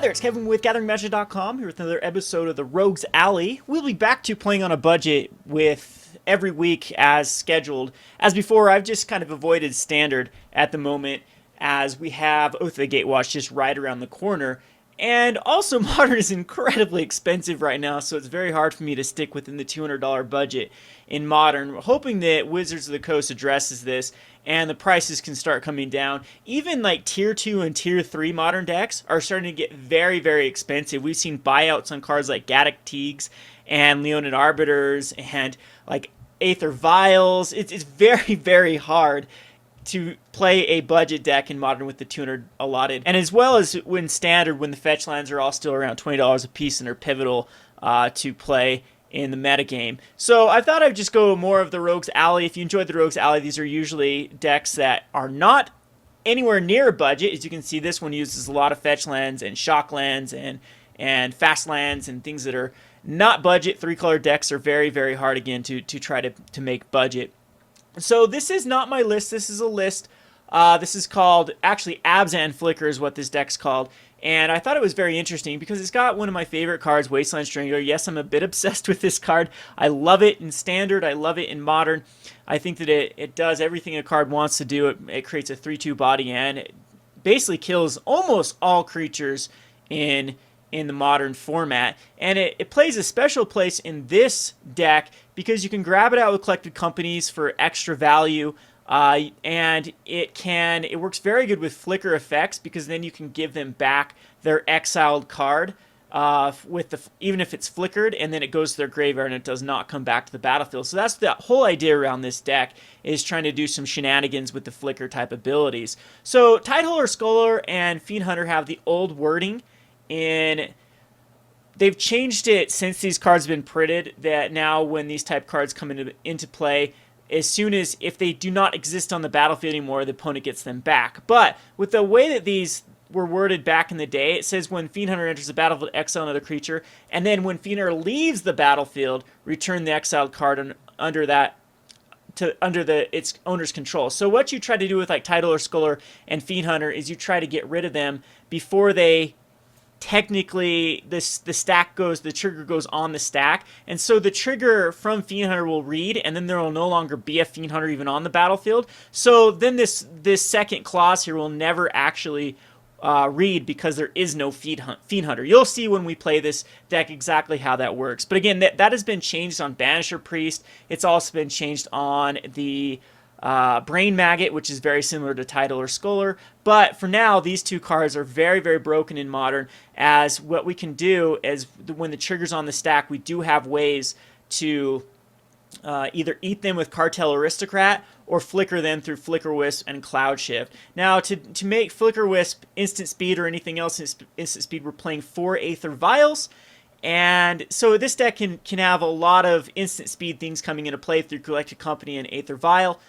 Hi there, it's Kevin with GatheringMagic.com here with another episode of the Rogues Alley. We'll be back to playing on a budget with every week as scheduled. As before, I've just kind of avoided standard at the moment as we have Oath of the Gatewatch just right around the corner. And also, Modern is incredibly expensive right now, so it's very hard for me to stick within the $200 budget in Modern. We're hoping that Wizards of the Coast addresses this and the prices can start coming down. Even like Tier 2 and Tier 3 Modern decks are starting to get very, very expensive. We've seen buyouts on cards like Gaddock Teagues and Leonid Arbiters and like Aether Vials. It's very, very hard to play a budget deck in Modern with the 200 allotted. And as well as when Standard, when the fetch lands are all still around $20 a piece and are pivotal to play in the metagame. So I thought I'd just go more of the Rogues Alley. If you enjoyed the Rogues Alley, these are usually decks that are not anywhere near a budget. As you can see, this one uses a lot of fetch lands and shock lands and fast lands and things that are not budget. 3-color decks are very, very hard again to try to make budget. So this is not my list. This is a list. This is called, actually, Abzan Flicker is what this deck's called. And I thought it was very interesting because it's got one of my favorite cards, Wasteland Strangler. Yes, I'm a bit obsessed with this card. I love it in Standard. I love it in Modern. I think that it does everything a card wants to do. It creates a 3/2 body and it basically kills almost all creatures in the Modern format. And it plays a special place in this deck because you can grab it out with Collected Companies for extra value. And it works very good with flicker effects because then you can give them back their exiled card even if it's flickered, and then it goes to their graveyard and it does not come back to the battlefield. So that's the whole idea around this deck, is trying to do some shenanigans with the flicker type abilities. So Tidehollow Sculler and Fiend Hunter have the old wording they've changed it since these cards have been printed, that now when these type cards come into play, as soon as if they do not exist on the battlefield anymore, the opponent gets them back. But with the way that these were worded back in the day, it says when Fiend Hunter enters the battlefield, exile another creature, and then when Fiend Hunter leaves the battlefield, return the exiled card under its owner's control. So what you try to do with like Tidehollow Sculler and Fiend Hunter is you try to get rid of them before they technically the trigger goes on the stack, and so the trigger from Fiend Hunter will read, and then there will no longer be a Fiend Hunter even on the battlefield. So then this second clause here will never actually read because there is no Fiend Hunter. You'll see when we play this deck exactly how that works. But again, that has been changed on Banisher Priest. It's also been changed on the Brain Maggot, which is very similar to Tidehollow Sculler. But for now, these two cards are very, very broken in Modern, as what we can do is when the trigger's on the stack, we do have ways to either eat them with Cartel Aristocrat or flicker them through Flickerwisp and Cloudshift. Now, to make Flickerwisp instant speed or anything else instant speed, we're playing 4 Aether Vials. And so this deck can have a lot of instant speed things coming into play through Collected Company and Aether Vial.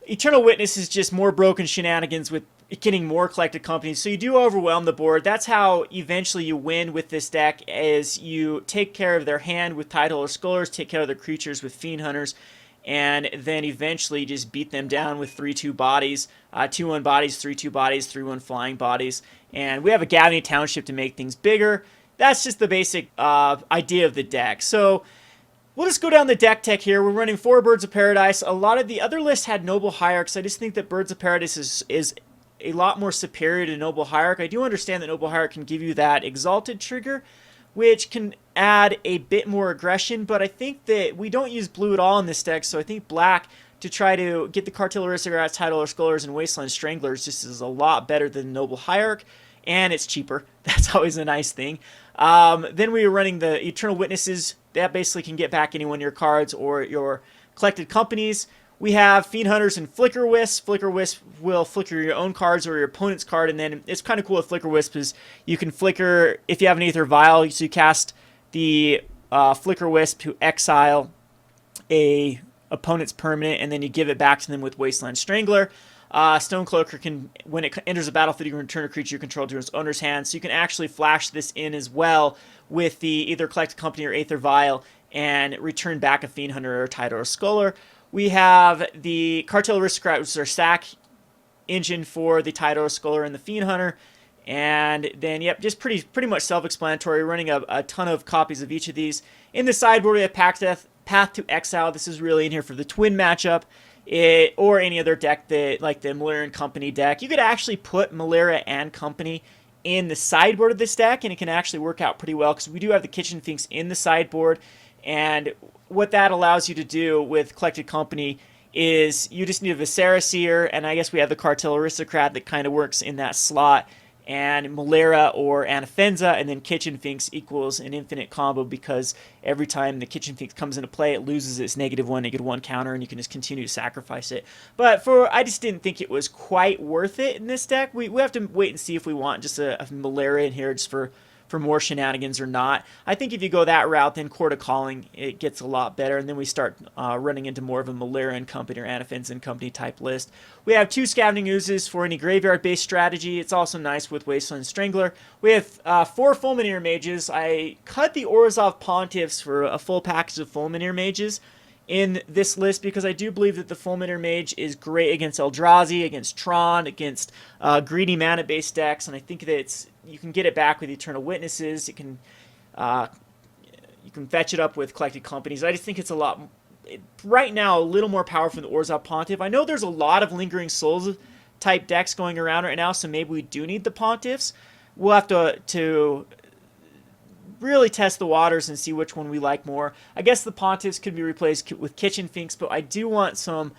Eternal Witness is just more broken shenanigans with getting more Collected Companies, so you do overwhelm the board. That's how eventually you win with this deck, is you take care of their hand with Tidehollow Scullers, take care of their creatures with Fiend Hunters, and then eventually just beat them down with 3/2 bodies, 2/1 bodies, 3/2 bodies, 3/1 flying bodies. And we have a Gavony Township to make things bigger. That's just the basic idea of the deck. So we'll just go down the deck tech here. We're running 4 Birds of Paradise. A lot of the other lists had Noble Hierarchs. I just think that Birds of Paradise is a lot more superior to Noble Hierarch. I do understand that Noble Hierarch can give you that Exalted trigger, which can add a bit more aggression, but I think that we don't use blue at all in this deck, so I think black to try to get the Cartel Aristocrats, Tidehollow Scullers, and Wasteland Stranglers just is a lot better than Noble Hierarch, and it's cheaper. That's always a nice thing. Then we are running the Eternal Witnesses. That basically can get back any one of your cards or your Collected Companies. We have Fiend Hunters and Flickerwisp. Flickerwisp will flicker your own cards or your opponent's card, and then it's kind of cool with Flickerwisp is you can flicker, if you have an Aether Vial, so you cast the Flickerwisp to exile a opponent's permanent, and then you give it back to them with Wasteland Strangler. Stonecloaker can, when it enters the battlefield, you can return a creature you control to its owner's hand, so you can actually flash this in as well with the either Collected Company or Aether Vial and return back a Fiend Hunter or a Tidehollow Sculler. We have the Cartel Aristocrat, which is our sack engine for the Tidehollow Sculler and the Fiend Hunter. And then, yep, just pretty much self-explanatory, running a ton of copies of each of these. In the sideboard, we have Path to Exile. This is really in here for the twin matchup, or any other deck that, like the Malera and Company deck. You could actually put Malera and Company in the sideboard of this deck, and it can actually work out pretty well, because we do have the Kitchen Finks in the sideboard, and what that allows you to do with Collected Company is you just need a Viscera Seer, and I guess we have the Cartel Aristocrat that kind of works in that slot, and Malera or Anafenza, and then Kitchen Finks equals an infinite combo, because every time the Kitchen Finks comes into play, it loses its -1/-1 counter, and you can just continue to sacrifice it. But I just didn't think it was quite worth it in this deck. We have to wait and see if we want just a Malera in here just for more shenanigans or not. I think if you go that route, then Court of Calling, it gets a lot better, and then we start running into more of a Malera and Company or Anafenza and Company type list. We have 2 Scavenging Oozes for any graveyard-based strategy. It's also nice with Wasteland Strangler. We have 4 Fulminator Mages. I cut the Orzhov Pontiffs for a full package of Fulminator Mages in this list, because I do believe that the Fulminator Mage is great against Eldrazi, against Tron, against greedy mana-based decks, and I think that you can get it back with Eternal Witnesses. You can fetch it up with Collected Companies. I just think it's right now, a little more powerful than the Orzhov Pontiff. I know there's a lot of Lingering Souls type decks going around right now, so maybe we do need the Pontiffs. We'll have to really test the waters and see which one we like more. I guess the Pontiffs could be replaced with Kitchen Finks, but I do want some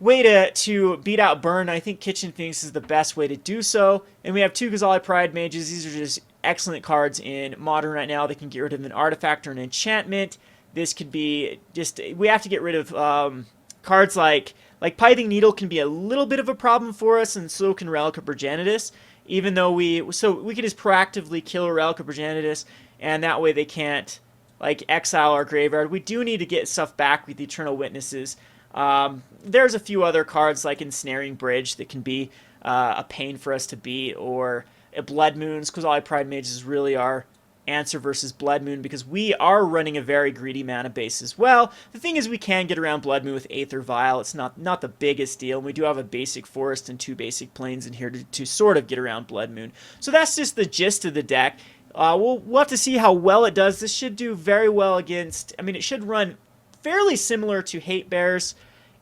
way to beat out Burn. I think Kitchen Finks is the best way to do so. And we have 2 Qasali Pridemages. These are just excellent cards in Modern right now. They can get rid of an artifact or an enchantment. This could be just, we have to get rid of cards like Pithing Needle can be a little bit of a problem for us, and so can Relic of Progenitus. Even though we can just proactively kill a Relic of Progenitus, and that way they can't exile our graveyard. We do need to get stuff back with Eternal Witnesses. There's a few other cards like Ensnaring Bridge that can be a pain for us to beat, or Blood Moons, because Qasali Pridemage is really our answer versus Blood Moon, because we are running a very greedy mana base as well. The thing is, we can get around Blood Moon with Aether Vial. It's not the biggest deal, and we do have a basic forest and 2 basic plains in here to sort of get around Blood Moon. So that's just the gist of the deck. We'll have to see how well it does. This should do very well against, it should run fairly similar to Hate Bears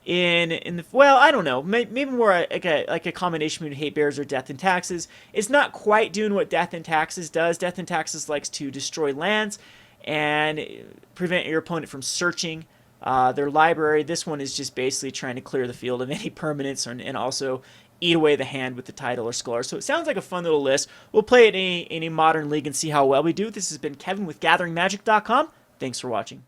well, I don't know, maybe more like a combination between Hate Bears or Death and Taxes. It's not quite doing what Death and Taxes does. Death and Taxes likes to destroy lands and prevent your opponent from searching their library. This one is just basically trying to clear the field of any permanents, and also eat away the hand with the Tidehollow Sculler. So it sounds like a fun little list. We'll play it in a Modern League and see how well we do. This has been Kevin with GatheringMagic.com. Thanks for watching.